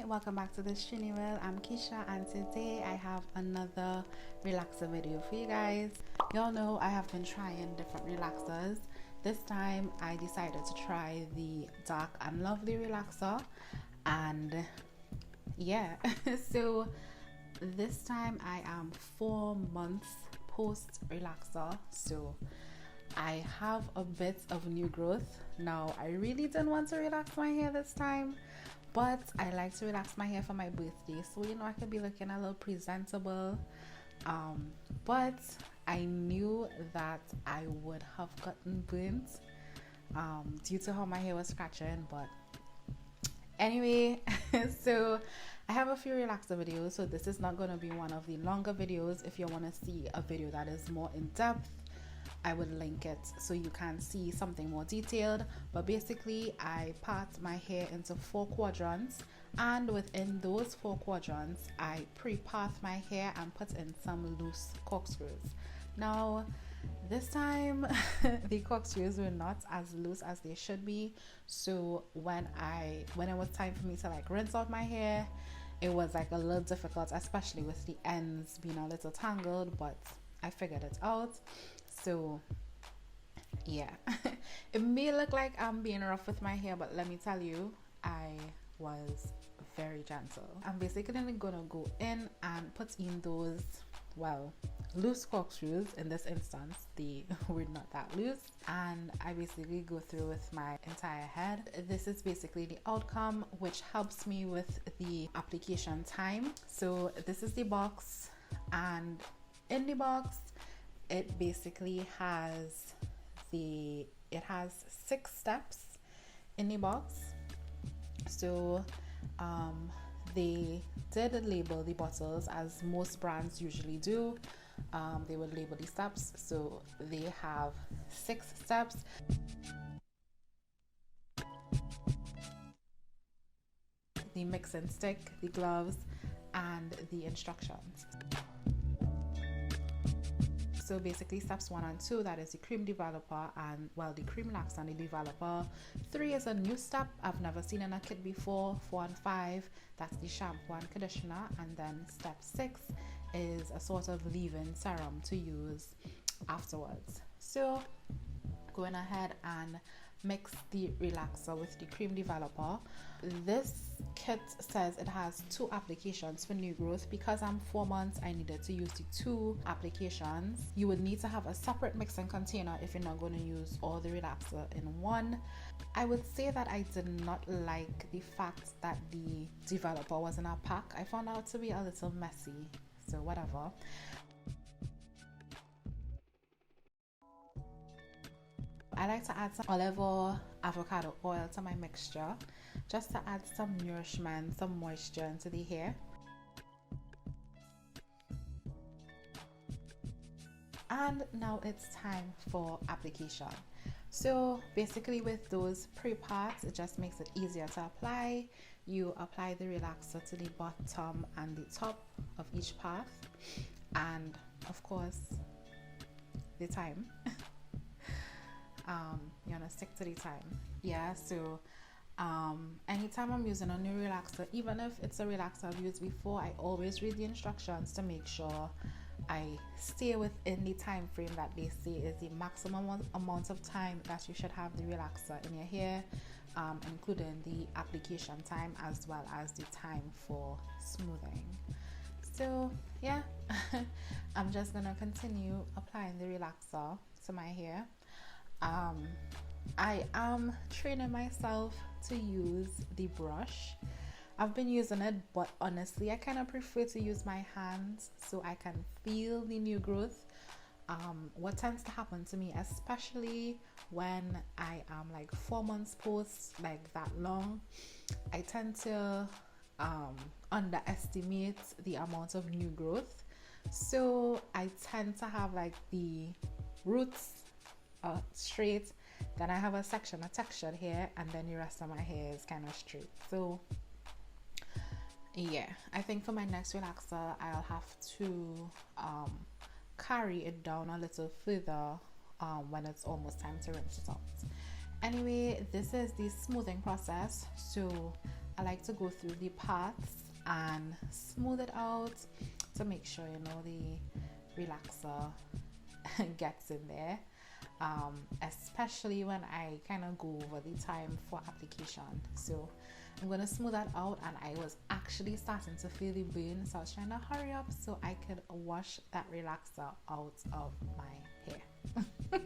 welcome back to this Trini Will. I'm Keisha and today I have another relaxer video for you guys. Y'all know I have been trying different relaxers. This time I decided to try the Dark and Lovely relaxer, and yeah, so this time I am 4 months post relaxer, so I have a bit of new growth. Now I really didn't want to relax my hair this time, but I like to relax my hair for my birthday, so you know I could be looking a little presentable. But I knew that I would have gotten burnt due to how my hair was scratching. But anyway, so I have a few relaxer videos, so this is not going to be one of the longer videos. If you want to see a video that is more in depth, I would link it so you can see something more detailed. But basically I part my hair into 4 quadrants, and within those 4 quadrants I pre-part my hair and put in some loose corkscrews. Now this time the corkscrews were not as loose as they should be, so when it was time for me to like rinse out my hair, it was like a little difficult, especially with the ends being a little tangled, but I figured it out. So yeah, it may look like I'm being rough with my hair, but let me tell you, I was very gentle. I'm basically gonna go in and put in those, well, loose corkscrews. In this instance they were not that loose, and I basically go through with my entire head. This is basically the outcome, which helps me with the application time. So this is the box, and in the box it basically has 6 steps in the box. So they did label the bottles as most brands usually do. They would label the steps, so they have 6 steps. The mixing stick, the gloves, and the instructions. So basically steps 1 and 2, that is the cream developer and, well, the cream lax and the developer. 3 is a new step I've never seen in a kit before. 4 and 5, that's the shampoo and conditioner. And then step 6 is a sort of leave-in serum to use afterwards. So going ahead and mix the relaxer with the cream developer. This kit says it has 2 applications for new growth. Because I'm 4 months, I needed to use the 2 applications. You would need to have a separate mixing container if you're not going to use all the relaxer in one. I would say that I did not like the fact that the developer was in a pack. I found out to be a little messy, so whatever. I like to add some olive oil, avocado oil to my mixture, just to add some nourishment, some moisture into the hair. And now it's time for application. So basically with those pre-parts, it just makes it easier to apply. You apply the relaxer to the bottom and the top of each part, and of course the time. You want to stick to the time. Yeah, so anytime I'm using a new relaxer, even if it's a relaxer I've used before, I always read the instructions to make sure I stay within the time frame that they say is the maximum amount of time that you should have the relaxer in your hair, including the application time as well as the time for smoothing. So yeah, I'm just gonna continue applying the relaxer to my hair. I am training myself to use the brush. I've been using it, but honestly I kind of prefer to use my hands so I can feel the new growth. What tends to happen to me, especially when I am like 4 months post, like that long, I tend to underestimate the amount of new growth. So I tend to have like the roots straight, then I have a textured hair, and then the rest of my hair is kind of straight. So yeah, I think for my next relaxer I'll have to carry it down a little further when it's almost time to rinse it out. Anyway, this is the smoothing process. So I like to go through the paths and smooth it out to make sure, you know, the relaxer gets in there, especially when I kind of go over the time for application. So I'm going to smooth that out, and I was actually starting to feel the burn, so I was trying to hurry up so I could wash that relaxer out of my hair.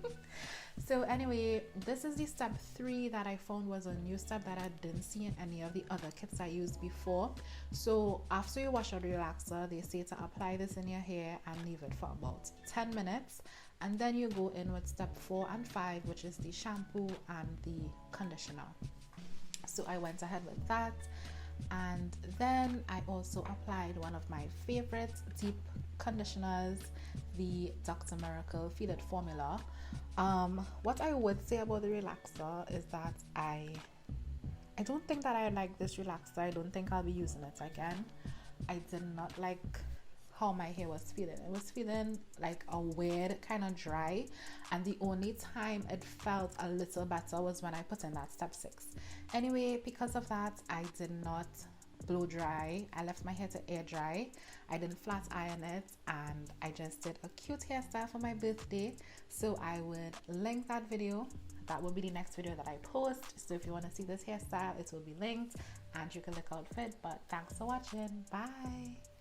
So anyway, this is the step 3 that I found was a new step that I didn't see in any of the other kits I used before. So after you wash out the relaxer, they say to apply this in your hair and leave it for about 10 minutes, and then you go in with step 4 and 5, which is the shampoo and the conditioner. So I went ahead with that, and then I also applied one of my favorite deep conditioners, the Dr. Miracle Feel It formula. What I would say about the relaxer is that I don't think that I like this relaxer. I don't think I'll be using it again. I did not like how my hair was feeling. It was feeling like a weird kind of dry, and the only time it felt a little better was when I put in that step 6. Anyway, because of that, I did not blow dry. I left my hair to air dry. I didn't flat iron it, and I just did a cute hairstyle for my birthday. So I would link that video. That will be the next video that I post. So if you want to see this hairstyle, it will be linked and you can look out for it. But thanks for watching. Bye.